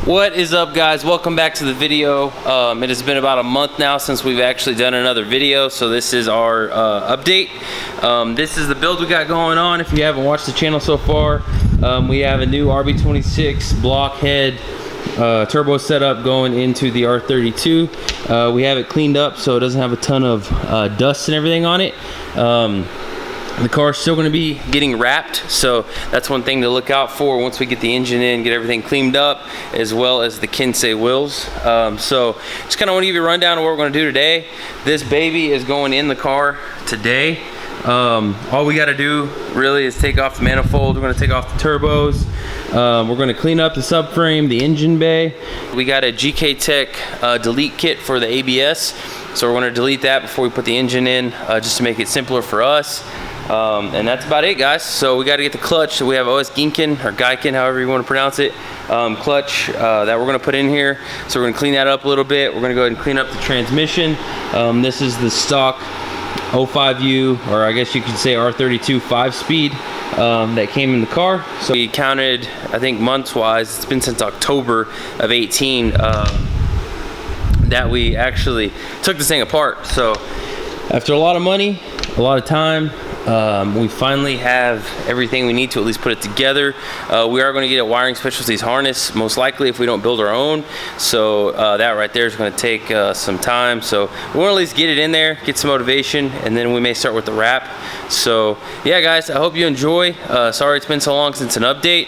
What is up, guys? Welcome back to the video. It has been about a month now since we've actually done another video, so this is our update. This is the build we got going on. If you haven't watched the channel so far, we have a new RB26 block head turbo setup going into the R32. We have it cleaned up so it doesn't have a ton of dust and everything on it. The car's still going to be getting wrapped, so that's one thing to look out for once we get the engine in, get everything cleaned up, as well as the Kinsei wheels. So just kind of want to give you a rundown of what we're going to do today. This baby is going in the car today. All we got to do really is take off the manifold. We're going to take off the turbos. We're going to clean up the subframe, the engine bay. We got a GK-Tech delete kit for the ABS, so we're going to delete that before we put the engine in, just to make it simpler for us. And that's about it, guys. So we got to get the clutch. So we have OS Ginkin, or Gaikin, however you want to pronounce it, clutch that we're going to put in here. So we're going to clean that up a little bit. We're going to go ahead and clean up the transmission. This is the stock 05U, or I guess you could say R32 5-speed that came in the car. So we counted, I think months-wise, it's been since October of 18 that we actually took this thing apart. So after a lot of money, a lot of time, we finally have everything we need to at least put it together. We are going to get a wiring specialties harness, most likely, if we don't build our own. So that right there is going to take some time. So we want to at least get it in there, get some motivation, and then we may start with the wrap. So yeah, guys, I hope you enjoy. Sorry it's been so long since an update.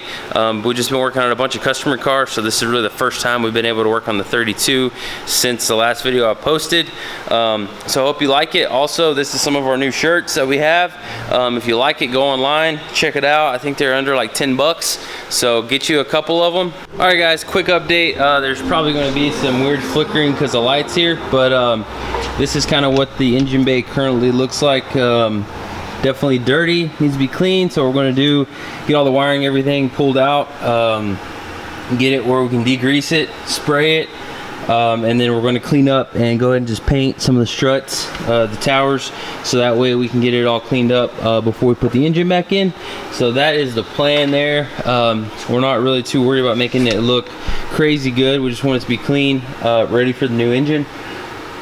We've just been working on a bunch of customer cars, so this is really the first time we've been able to work on the 32 since the last video I posted. So I hope you like it. Also, this is some of our new shirts that we have. If you like it, go online, check it out. I think they're under like 10 bucks, so get you a couple of them. All right, guys, quick update. There's probably going to be some weird flickering because of lights here, but this is kind of what the engine bay currently looks like. Definitely dirty, needs to be clean. So what we're going to do, get all the wiring, everything pulled out, get it where we can degrease it, spray it, and then we're going to clean up and go ahead and just paint some of the struts, the towers, so that way we can get it all cleaned up before we put the engine back in. So that is the plan there. We're not really too worried about making it look crazy good. We just want it to be clean, ready for the new engine.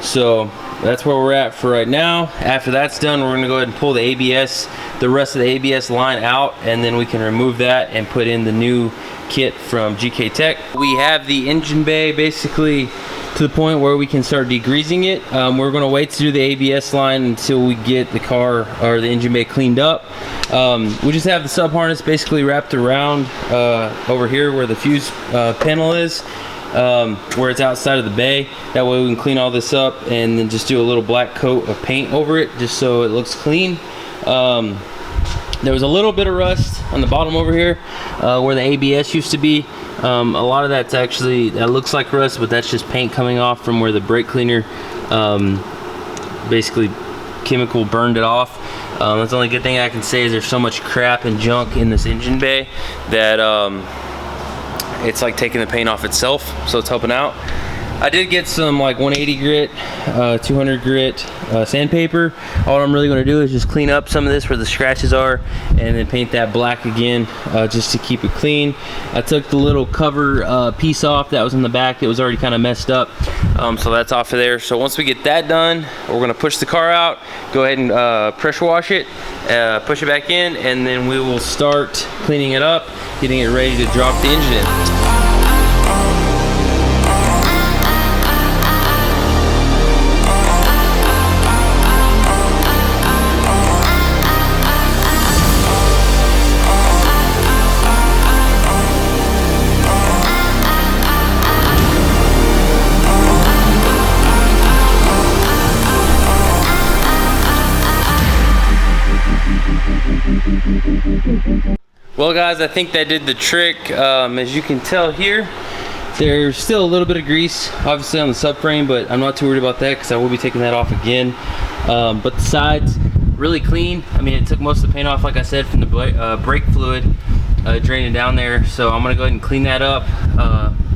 So that's where we're at for right now. After that's done, we're going to go ahead and pull the ABS, the rest of the ABS line out, and then we can remove that and put in the new kit from GK-Tech. We have the engine bay basically to the point where we can start degreasing it. We're going to wait to do the ABS line until we get the car or the engine bay cleaned up. We just have the sub harness basically wrapped around over here where the fuse panel is, where it's outside of the bay. That way we can clean all this up and then just do a little black coat of paint over it just so it looks clean. There was a little bit of rust on the bottom over here where the ABS used to be. A lot of that's actually, that looks like rust, but that's just paint coming off from where the brake cleaner basically chemical burned it off. That's the only good thing I can say is there's so much crap and junk in this engine bay that it's like taking the paint off itself, so it's helping out. I did get some like 180 grit, 200 grit sandpaper. All I'm really going to do is just clean up some of this where the scratches are and then paint that black again, just to keep it clean. I took the little cover piece off that was in the back. It was already kind of messed up, so that's off of there. So once we get that done, we're going to push the car out, go ahead and pressure wash it, push it back in, and then we will start cleaning it up, getting it ready to drop the engine in. Well, guys, I think that did the trick. As you can tell here, there's still a little bit of grease obviously on the subframe, but I'm not too worried about that because I will be taking that off again. But the sides really clean. I mean, it took most of the paint off, like I said, from the brake fluid draining down there. So I'm gonna go ahead and clean that up,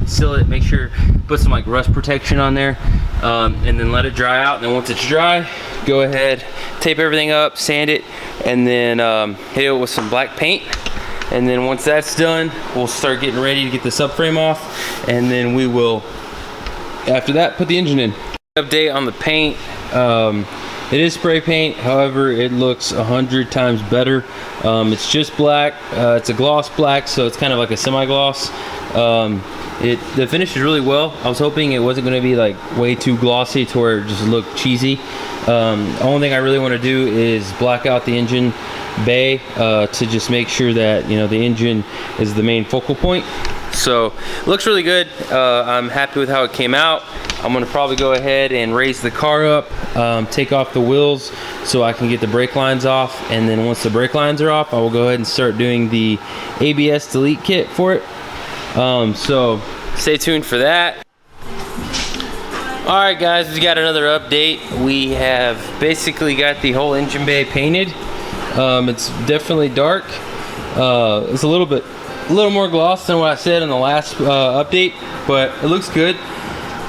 seal it, make sure, put some like rust protection on there, and then let it dry out. And then once it's dry, go ahead, tape everything up, sand it, and then hit it with some black paint. And then once that's done, we'll start getting ready to get the subframe off, and then we will, after that, put the engine in. Update on the paint. It is spray paint, however it looks 100 times better. It's just black. It's a gloss black, so it's kind of like a semi-gloss. The finish is really well. I was hoping it wasn't going to be like way too glossy to where it just looked cheesy. The only thing I really want to do is black out the engine bay to just make sure that, you know, the engine is the main focal point. So looks really good. I'm happy with how it came out. I'm gonna probably go ahead and raise the car up, take off the wheels so I can get the brake lines off, and then once the brake lines are off, I will go ahead and start doing the ABS delete kit for it. So stay tuned for that. Alright guys, we got another update. We have basically got the whole engine bay painted. It's definitely dark. It's a little more gloss than what I said in the last update, but it looks good.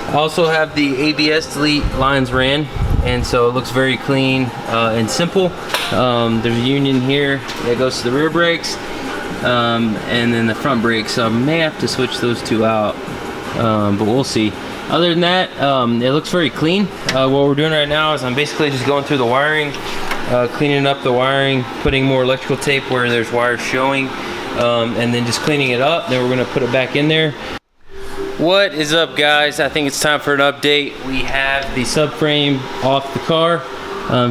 I also have the ABS delete lines ran, and so it looks very clean and simple. There's a union here that goes to the rear brakes, and then the front brakes. So I may have to switch those two out, but we'll see. Other than that, it looks very clean. What we're doing right now is I'm basically just going through the wiring, cleaning up the wiring, putting more electrical tape where there's wires showing, and then just cleaning it up. Then we're gonna put it back in there. What is up guys? I think it's time for an update. We have the subframe off the car.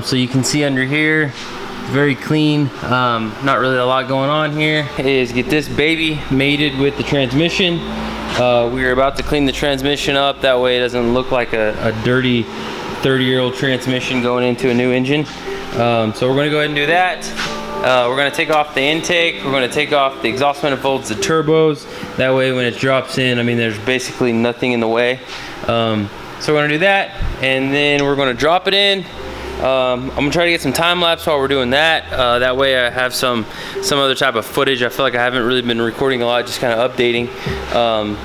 So you can see under here, very clean. Not really a lot going on here. Is get this baby mated with the transmission. We are about to clean the transmission up. That way it doesn't look like a dirty 30-year-old transmission going into a new engine. So we're gonna go ahead and do that. We're going to take off the intake, we're going to take off the exhaust manifolds, the turbos. That way when it drops in, I mean, there's basically nothing in the way. So we're going to do that, and then we're going to drop it in. I'm going to try to get some time lapse while we're doing that. That way I have some other type of footage. I feel like I haven't really been recording a lot, just kind of updating.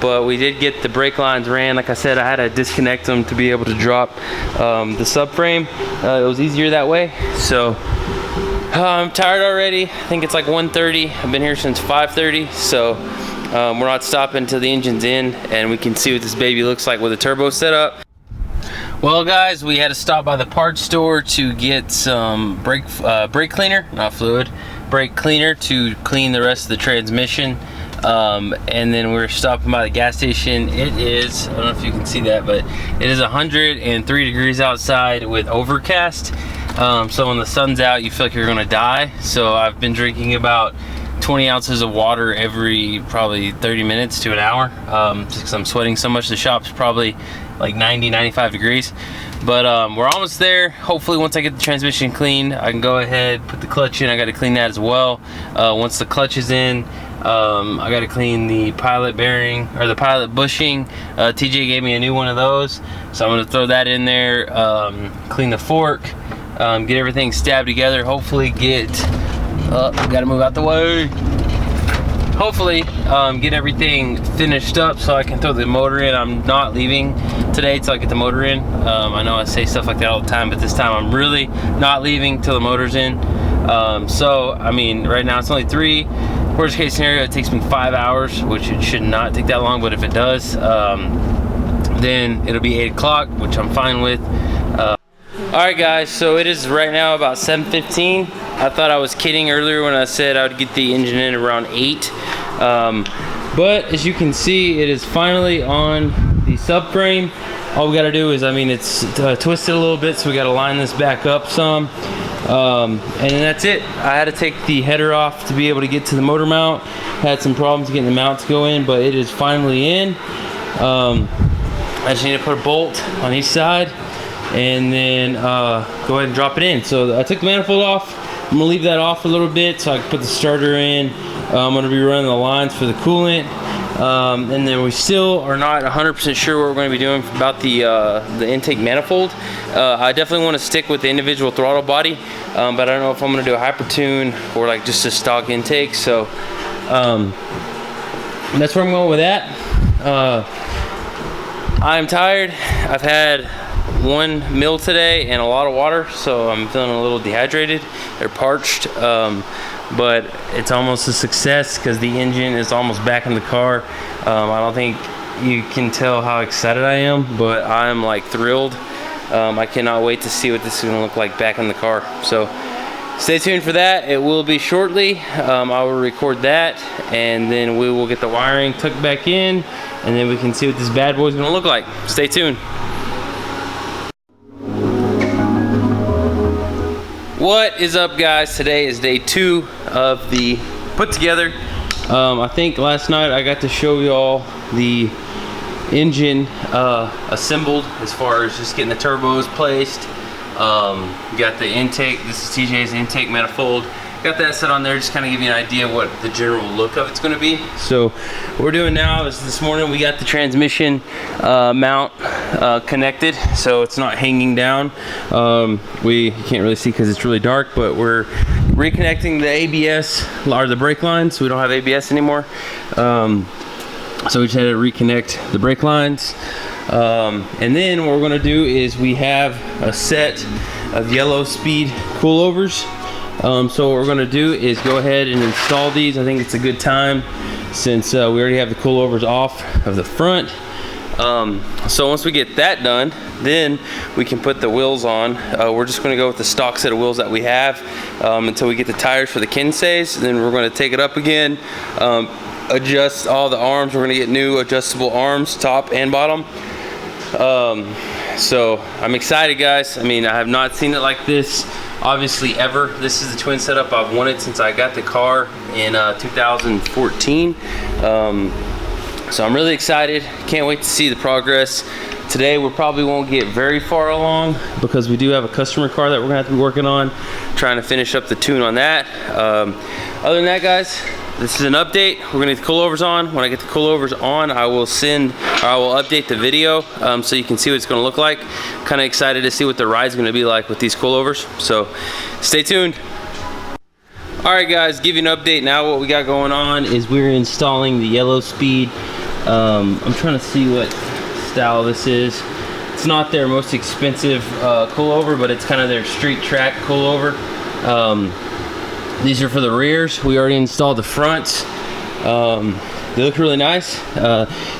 But we did get the brake lines ran. Like I said, I had to disconnect them to be able to drop the subframe. It was easier that way. So I'm tired already. I think it's like 1:30. I've been here since 5:30, so we're not stopping until the engine's in and we can see what this baby looks like with the turbo set up. Well guys, we had to stop by the parts store to get some brake cleaner, not fluid, brake cleaner to clean the rest of the transmission. And then we're stopping by the gas station. It is, I don't know if you can see that, but it is 103 degrees outside with overcast. So when the sun's out, you feel like you're gonna die. So I've been drinking about 20 ounces of water every probably 30 minutes to an hour, just because I'm sweating so much. The shop's probably like 90-95 degrees, but we're almost there. Hopefully once I get the transmission clean, I can go ahead, put the clutch in. I got to clean that as well. Once the clutch is in, I got to clean the pilot bearing, or the pilot bushing. TJ gave me a new one of those, so I'm going to throw that in there. Clean the fork, get everything stabbed together. Hopefully get gotta move out the way. Hopefully get everything finished up so I can throw the motor in. I'm not leaving today till I get the motor in. I know I say stuff like that all the time, but this time I'm really not leaving till the motor's in. So I mean, right now it's only 3. Worst case scenario, it takes me 5 hours, which it should not take that long, but if it does, then it'll be 8 o'clock, which I'm fine with. Alright guys, so it is right now about 7:15. I thought I was kidding earlier when I said I would get the engine in around 8. But as you can see, it is finally on the subframe. All we got to do is, I mean, it's twisted a little bit, so we got to line this back up some. And then that's it. I had to take the header off to be able to get to the motor mount. Had some problems getting the mount to go in, but it is finally in. I just need to put a bolt on each side and then go ahead and drop it in. So I took the manifold off. I'm gonna leave that off a little bit so I can put the starter in. I'm gonna be running the lines for the coolant. And then we still are not 100% sure what we're going to be doing about the intake manifold. I definitely want to stick with the individual throttle body, but I don't know if I'm going to do a hyper tune or like just a stock intake. So that's where I'm going with that. I'm tired. I've had 1 meal today and a lot of water, so I'm feeling a little dehydrated or parched. but it's almost a success because the engine is almost back in the car. I don't think you can tell how excited I am, but I'm like thrilled. I cannot wait to see what this is gonna look like back in the car. So stay tuned for that. It will be shortly. I will record that, and then we will get the wiring tucked back in, and then we can see what this bad boy is gonna look like. Stay tuned. What is up, guys? Today is day 2 of the put together. I think last night I got to show y'all the engine assembled, as far as just getting the turbos placed. Got the intake. This is TJ's intake manifold. Got that set on there, just kind of give you an idea what the general look of it's going to be. So what we're doing now is, this morning we got the transmission mount connected, so it's not hanging down. You can't really see because it's really dark, but we're reconnecting the ABS, or the brake lines. We don't have ABS anymore, so we just had to reconnect the brake lines. And then what we're going to do is, we have a set of yellow speed coilovers. So what we're going to do is go ahead and install these. I think it's a good time, since we already have the coilovers off of the front. So once we get that done, then we can put the wheels on. We're just going to go with the stock set of wheels that we have until we get the tires for the Kinseys. Then we're going to take it up again, adjust all the arms. We're going to get new adjustable arms, top and bottom. So I'm excited, guys. I mean, I have not seen it like this, obviously, ever. This is the twin setup I've wanted since I got the car in 2014. So I'm really excited. Can't wait to see the progress. Today we probably won't get very far along, because we do have a customer car that we're gonna have to be working on, trying to finish up the tune on that. Other than that, guys, this is an update. We're gonna get the coilovers on. When I get the coilovers on, I will update the video so you can see what it's gonna look like. Kind of excited to see what the ride's gonna be like with these coilovers. So stay tuned. All right, guys, give you an update now. What we got going on is we're installing the yellow speed. I'm trying to see what style this is. It's not their most expensive coilover, but it's kind of their street track coilover. These are for the rears. We already installed the fronts. They look really nice.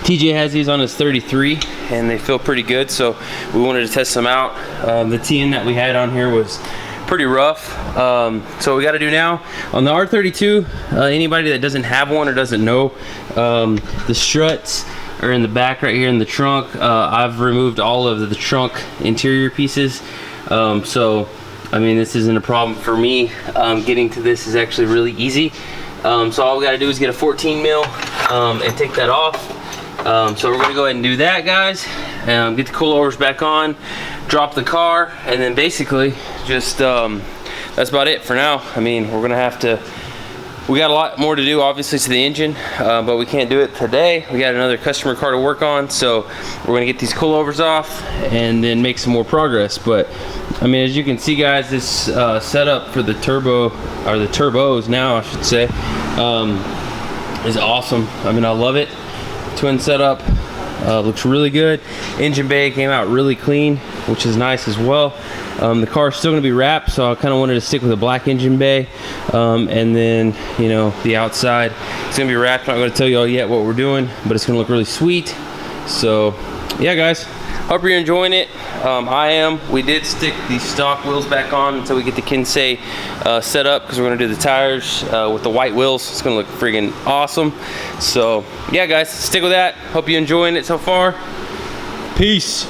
TJ has these on his 33, and they feel pretty good, so we wanted to test them out. The TN that we had on here was pretty rough. So what we got to do now on the R32, anybody that doesn't have one or doesn't know, the struts are in the back right here in the trunk. I've removed all of the trunk interior pieces, so I mean, this isn't a problem for me. Getting to this is actually really easy. So all we got to do is get a 14 mil and take that off. So we're gonna go ahead and do that, guys. Get the coilovers back on, drop the car, and then basically just that's about it for now. I mean, we're gonna we got a lot more to do, obviously, to the engine, but we can't do it today. We got another customer car to work on, so we're gonna get these coilovers off and then make some more progress. But I mean, as you can see, guys, this setup for the turbo, or the turbos now, I should say, is awesome. I mean, I love it. Twin setup, looks really good. Engine bay came out really clean, which is nice as well. The car is still going to be wrapped, so I kind of wanted to stick with a black engine bay, and then, you know, the outside it's going to be wrapped. I'm not going to tell you all yet what we're doing, but it's going to look really sweet. So yeah, guys, hope you're enjoying it. I am. We did stick the stock wheels back on until we get the Kinsey set up, because we're going to do the tires with the white wheels. It's going to look friggin' awesome. So yeah, guys, stick with that. Hope you're enjoying it so far. Peace.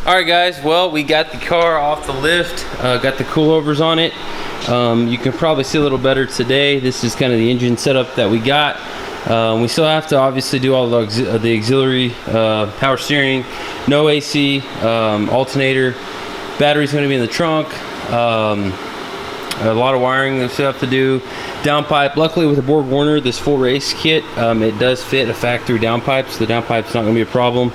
All right, guys, well, we got the car off the lift, got the coilovers on it. You can probably see a little better today. This is kind of the engine setup that we got. We still have to obviously do all the auxiliary, power steering, no AC, alternator, battery's going to be in the trunk, a lot of wiring that we still have to do, downpipe. Luckily, with the Borg Warner, this full race kit, it does fit a factory downpipe, so the downpipe's not going to be a problem.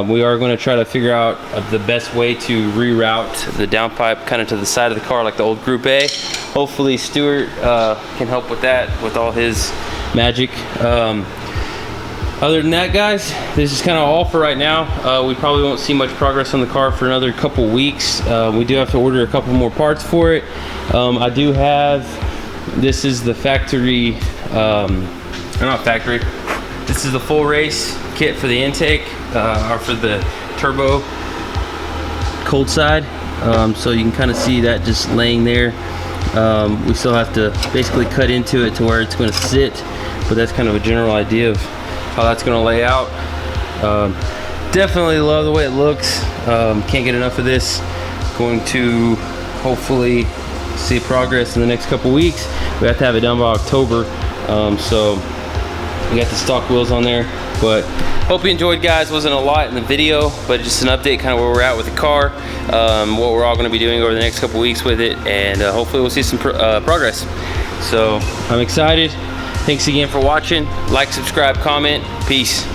We are going to try to figure out the best way to reroute the downpipe kind of to the side of the car, like the old Group A. Hopefully Stuart can help with that with all his magic. Other than that, guys, this is kind of all for right now. We probably won't see much progress on the car for another couple weeks. We do have to order a couple more parts for it. I do have, this is the factory, or not factory, this is the full race kit for the intake, or for the turbo cold side. So you can kind of see that just laying there. We still have to basically cut into it to where it's going to sit, but that's kind of a general idea of how that's going to lay out. Definitely love the way it looks. Can't get enough of this. Going to hopefully see progress in the next couple weeks. We have to have it done by October. So we got the stock wheels on there, but hope you enjoyed, guys. Wasn't a lot in the video, but just an update kind of where we're at with the car, what we're all going to be doing over the next couple weeks with it, and hopefully we'll see some progress. So I'm excited. Thanks again for watching. Like, subscribe, comment. Peace.